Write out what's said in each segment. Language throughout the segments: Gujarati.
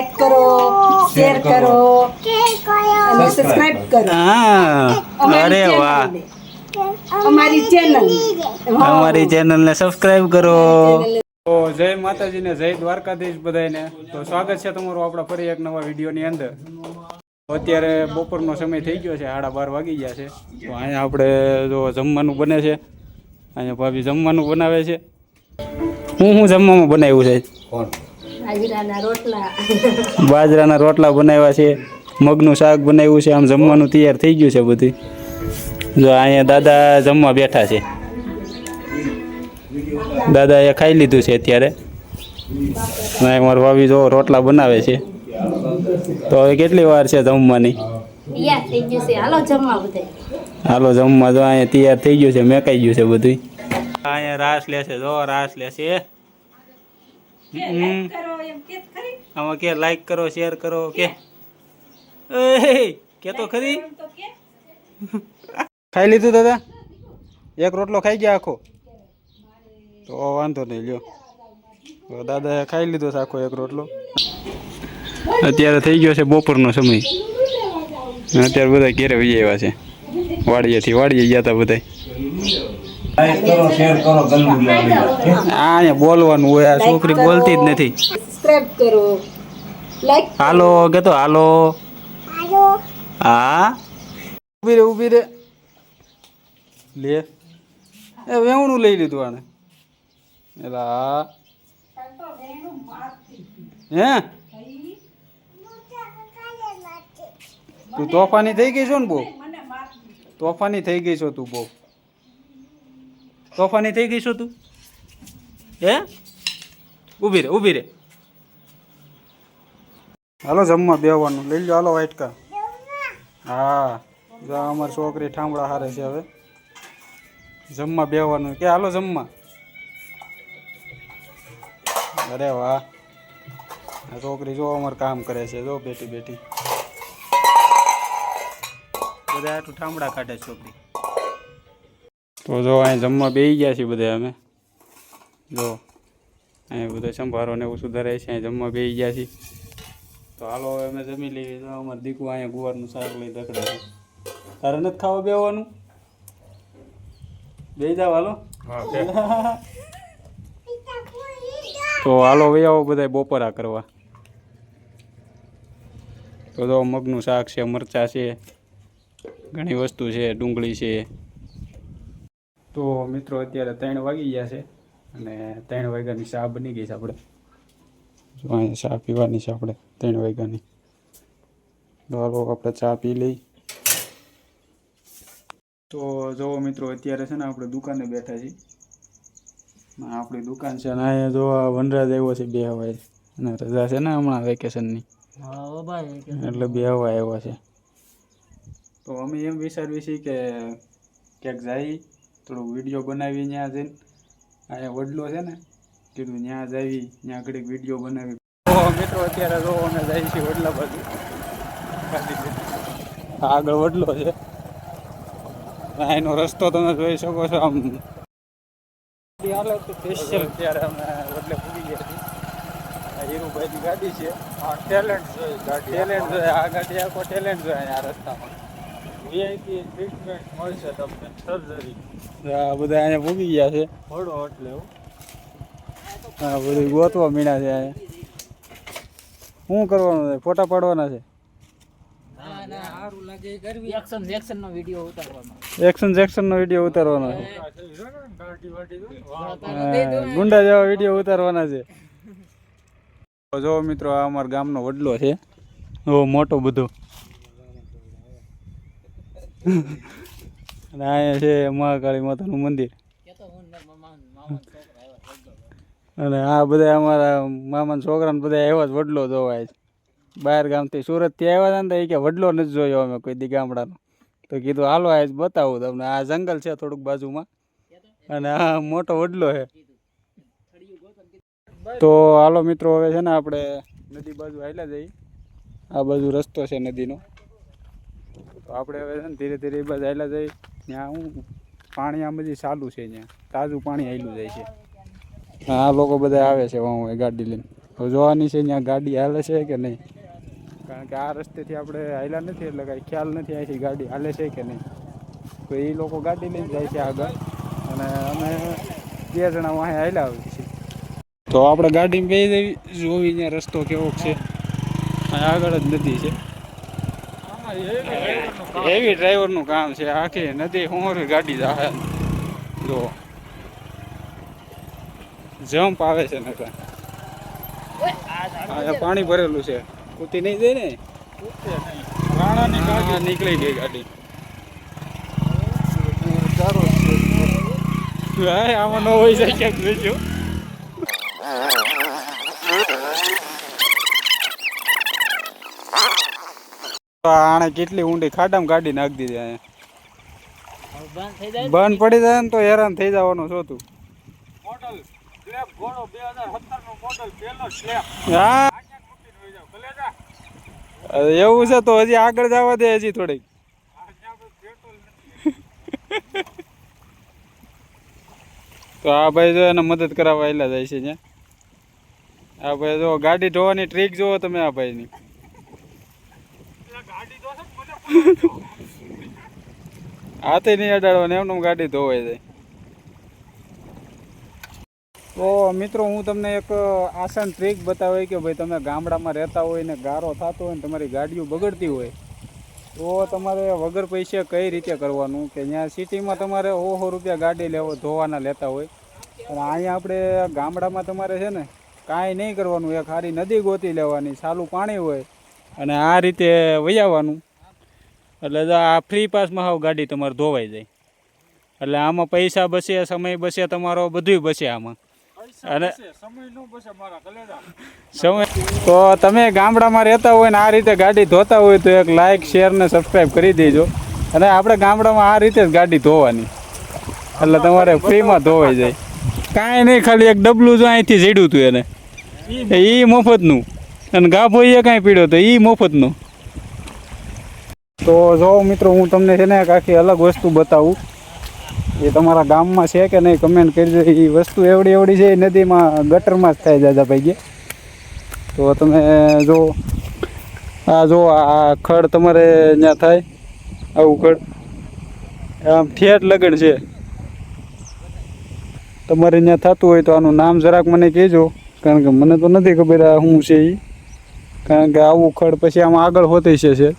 લાઈક કરો, શેર કરો અને સબસ્ક્રાઇબ કરો. અરે વાહ, અમારી ચેનલને સબસ્ક્રાઇબ કરો. તો જય માતાજી ને જય દ્વારકાધીશ બધાને. તો સ્વાગત છે તમારું આપણા ફરી એક નવા વિડીયોની અંદર. અત્યારે બપોરનો સમય થઈ ગયો છે, 12:30 વાગી ગયા છે. તો અહીંયા આપણે જો જમવાનું બને છે. અહીંયા ભાભી જમવાનું બનાવે છે. હું જમવામાં બનાવ્યું છે? બાજરાના રોટલા બનાવ્યા છે, મગનું શાક બનાવ્યું છે. આમ જમવાનું તૈયાર થઈ ગયું છે બધું. જો અહીંયા દાદા જમવા બેઠા છે. દાદા એ ખાઈ લીધું છે અત્યારે. મારા ભાભી જો રોટલા બનાવે છે. તો હવે કેટલી વાર છે જમવાની? હાલો જમવા. જો અહીંયા તૈયાર થઈ ગયું છે, મેકાઈ ગયું છે બધું. અહીંયા રાસ લેશે, જો રાસ લેશે. આમાં કે લાઈક કરો, શેર કરો કે તો ખરી. ખાઈ લીધું દાદા? એક રોટલો ખાઈ ગયા આખો? તો વાંધો નહીં, લ્યો. તો દાદાએ ખાઈ લીધો છે આખો એક રોટલો. અત્યારે થઈ ગયો છે બપોરનો સમય. અત્યારે બધા ઘેરે વહી આવ્યા છે. વાડીએથી વાડીએ ગયા હતા બધા. અહીંયા બોલવાનું હોય, આ છોકરી બોલતી જ નથી. સબસ્ક્રાઇબ કરો, લાઈક હાલો કે તો હાલો. હા, ઊભી રે લે. એ વેવણું લઈ લીધું આને. એલા હે તું તોફાની થઈ ગઈ છો ને બહુ? તોફાની થઈ ગઈ છો તું બહુ. તોફાની થઈ ગઈ છો તું? હે ઊભી રે. હાલો જમવા બેહવાનું લઈ લો. હાલો વાટકા. હા, જો અમારી છોકરી ઠામડા હારે છે. હવે જમવા બેહવાનું કે હાલો જમવા. અરે વાહ, આ છોકરી જો અમારે કામ કરે છે. જો બેઠી બધા આટલું ઠામડા કાઢે છોકરી. તો જો અહીંયા જમવા બેસી ગયા છીએ બધા અમે. જો અહીંયા બધો સંભારો ને એવું સુધારે છે. અહીંયા જમવા બેસી ગયા છીએ. તો હાલો હવે અમે જમી લઈએ. તો અમારે દીકુ અહીંયા ગુવારનું શાક લઈ દખડે છે. તારે નથી ખાવા બેવાનું? બે જાવ હાલો. તો હાલો ભાઈ આવો બધા બપોરા કરવા. તો જો મગનું શાક છે, મરચાં છે, ઘણી વસ્તુ છે, ડુંગળી છે. તો મિત્રો અત્યારે 3 વાગી ગયા છે અને 3 વાગ્યાની ચા બની ગઈ છે. આપણે જો અહીંયા ચા પીવાની છે આપણે 3 વાગ્યાની. તો હાલો આપણે ચા પી લઈ. તો જો મિત્રો અત્યારે છે ને આપણે દુકાને બેઠા છીએ. આપણી દુકાન છે ને અહીંયા જો વનરાજ આવ્યો છે બે હવાય. અને રજા છે ને હમણાં વેકેશનની, એટલે બે હવા આવ્યા છે. તો અમે એમ વિચારીએ છીએ કે ક્યાંક જઈ થોડુંક વિડીયો બનાવી. ત્યાં જઈને અહીંયા વડલો છે ને, કીધું ત્યાં જઈ, ત્યાં ઘડીક વિડીયો બનાવી. તો મિત્રો અત્યારે જો અમે જઈએ છીએ વડલા બાજુ. આગળ વડલો છે, એનો રસ્તો તમે જોઈ શકો છો. આમ સ્પેશિયલ અત્યારે અમે વડલે પૂરી ગયા છીએ. હીરુભાઈની ગાડી છે. ટેલેન્ટ જોઈએ. આ ગાડી આખો ટેલેન્ટ જોઈએ. આ રસ્તામાં વીઆઈપી ટ્રીટમેન્ટ મળશે તમને, સર્જરી. આ બધા અહીંયા પૂગી ગયા છે. થોડો એટલે હા, બધું ગોતવા મીણા છે. અહીંયા શું કરવાનું છે? ફોટા પાડવાના છે. એક્શન જેક્શનનો વિડીયો ઉતારવાનો છે. ગુંડા જેવા વિડીયો ઉતારવાના છે. જો મિત્રો આ અમારા ગામનો વડલો છે. મોટો બધો. અને અહીંયા છે મહાકાળી માતાનું મંદિર. અને આ બધા અમારા મામાના છોકરાને બધા આવ્યા જ વડલો જોવાય છે. બહાર ગામથી સુરતથી આવ્યા હતા ને, તો એ કે વડલો નથી જોયો અમે કોઈ દી ગામડાનો. તો કીધું હાલો આ બતાવું તમને. આ જંગલ છે થોડુંક બાજુમાં, અને આ મોટો વડલો છે. તો હાલો મિત્રો હવે છે ને આપણે નદી બાજુ હાલ્યા જઈએ. આ બાજુ રસ્તો છે નદીનો. તો આપણે હવે છે ને ધીરે ધીરે એ બાજુ હાલ્યા જઈએ. ત્યાં હું પાણી આમ બધી ચાલુ છે. ત્યાં તાજું પાણી હાલ્યું જાય છે. આ લોકો બધા આવે છે ગાડી લઈને. હવે જોવાની છે ત્યાં ગાડી હાલે છે કે નહીં, કારણ કે આ રસ્તેથી આપણે હાલ્યા નથી એટલે કાંઈ ખ્યાલ નથી અહીંથી ગાડી હાલે છે કે નહીં. તો એ લોકો ગાડી લઈને જાય છે આગળ અને અમે 2 જણા વાંહે હાલ્યા આવીએ છીએ. તો આપણે ગાડીમાં બેસી જોવી ત્યાં રસ્તો કેવો છે. આગળ જ નદી છે. હેવી ડ્રાઈવરનું કામ છે. આખી નદી હોરી ગાડી જાય જો જમ્પ આવે છે ને પાણી ભરેલું છે. કૂતી નહીં જાય ને રાણાની ગાડી નીકળી ગઈ ગાડી. આમાં ન હોય જાય ક્યાંક જોઈજો. આણે કેટલી ઊંડી ખાડામાં ગાડી નાખી દીધી અહીંયા. બંધ પડી જાય ને તો હેરાન થઈ જવાનું છો તું. હા એવું છે તો હજી આગળ જવા દે હજી થોડીક. તો આ ભાઈ જો એને મદદ કરાવવા આવેલા જાય છે ત્યાં. આ ભાઈ જો ગાડી ધોવાની ટ્રીક જોવો તમે આ ભાઈની. હાથે નહીં અડાડવાની એમનું ગાડી ધોવાઈ જાય. તો મિત્રો હું તમને એક આસાન ટ્રીક બતાવી કે ભાઈ તમે ગામડામાં રહેતા હોય ને ગારો થતો હોય ને તમારી ગાડીઓ બગડતી હોય તો તમારે વગર પૈસે કઈ રીતે કરવાનું કે ત્યાં સિટીમાં તમારે 100 રૂપિયા ગાડી ધોવાના લેતા હોય પણ અહીંયા આપણે ગામડામાં તમારે છે ને કાંઈ નહીં કરવાનું. એક સારી નદી ગોતી લેવાની, સાલું પાણી હોય અને આ રીતે વૈયાવાનું એટલે આ ફ્રી પાસમાં હાવ ગાડી તમારે ધોવાઈ જાય. એટલે આમાં પૈસા બસે, સમય બસે, તમારો બધું બસે આમાં. અને સમય તો તમે ગામડામાં રહેતા હોય ને આ રીતે ગાડી ધોતા હોય તો એક લાઈક, શેર ને સબસ્ક્રાઈબ કરી દેજો. અને આપણે ગામડામાં આ રીતે જ ગાડી ધોવાની એટલે તમારે ફ્રીમાં ધોવાઈ જાય. કાંઈ નહીં, ખાલી એક ડબલું જો અહીંથી જીડ્યું હતું એને એ મફતનું અને ગાભો એ કાંઈ પીડ્યો તો એ મફતનું. તો જો મિત્રો હું તમને છે ને એક આખી અલગ વસ્તુ બતાવું એ તમારા ગામમાં છે કે નહીં કમેન્ટ કરજો. એ વસ્તુ એવડી છે એ નદીમાં ગટરમાં જ થાય દાદા ભાઈ. તો તમે જો આ ખડ તમારે ત્યાં થાય આવું ખડ આમ ઠેઠ લગણ છે. તમારે ત્યાં થતું હોય તો આનું નામ જરાક મને કહેજો કારણ કે મને તો નથી ખબર આ શું છે એ. કારણ કે આવું ખડ પછી આમાં આગળ હોતી છે.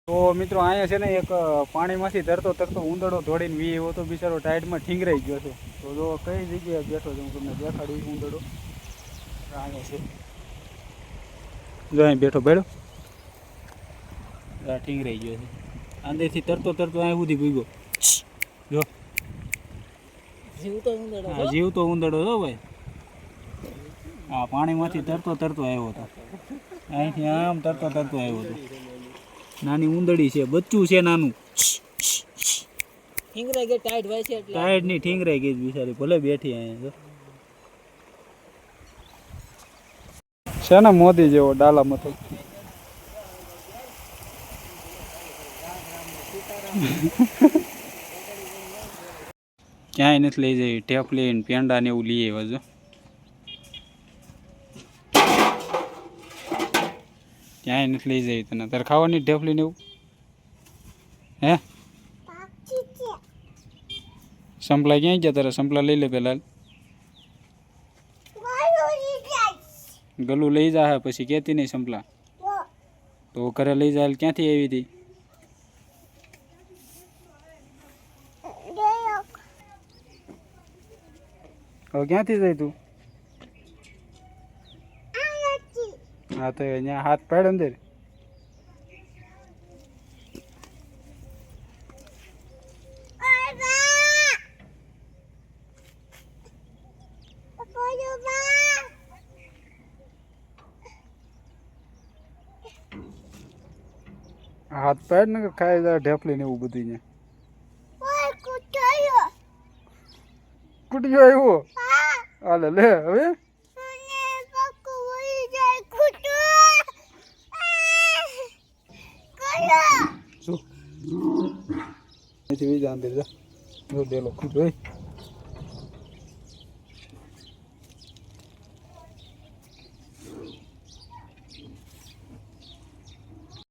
તો મિત્રો અહીંયા છે ને એક પાણીમાંથી તરતો ઊંદડો દોડીને વી એવો તો બિચારો ટાઈડમાં ઠીંગરાઈ ગયો છે. તો જો કઈ જગ્યાએ બેઠો છે હું તમને દેખાડું. ઊંદડો અહીંયા છે જો અહીં બેઠો બેઠો ઠીંગરાઈ ગયો છે. આંદેથી તરતો અહીંયા સુધી ભૂગ્યો જો જીવતો ઊંદડો જો ભાઈ. હા પાણીમાંથી તરતો આવ્યો હતો. અહીંથી આમ તરતો આવ્યો હતો. નાની ઊંદડી છે, બચ્ચું છે નાનું. ઠીંગરાઈ ગઈ ટાઈટ વાય છે એટલે ટાઈટ ની ઠીંગરાઈ ગઈ બિચારી ભલે બેઠી અહીંયા છે ને મોદી જેવો ડાલા મતો. ક્યાંય નથી લઈ જઈ. ટેપલી ને પેંડા ને એવું લઈ આવ્યા જો. ક્યાંય નથી લઈ જઈ તને. તારે ખાવાની ઢેફલી ને એવું હે? સંપલા ક્યાંય ગયા તારે? સંપલા લઈ લે પેલા. ગલું લઈ જા પછી કહેતી નહીં સંપલા. તો ઘરે લઈ જાય ક્યાંથી આવી હતી? હવે ક્યાંથી જાય તું? હા તો અહીંયા હાથ પાડ અંદર. હાથ પાડ ને ખાઈ જાય ઢેફલી ને એવું બધું. કુટિયો આવ્યો હાલે લે હવે. શું દેલો ખુશ હોય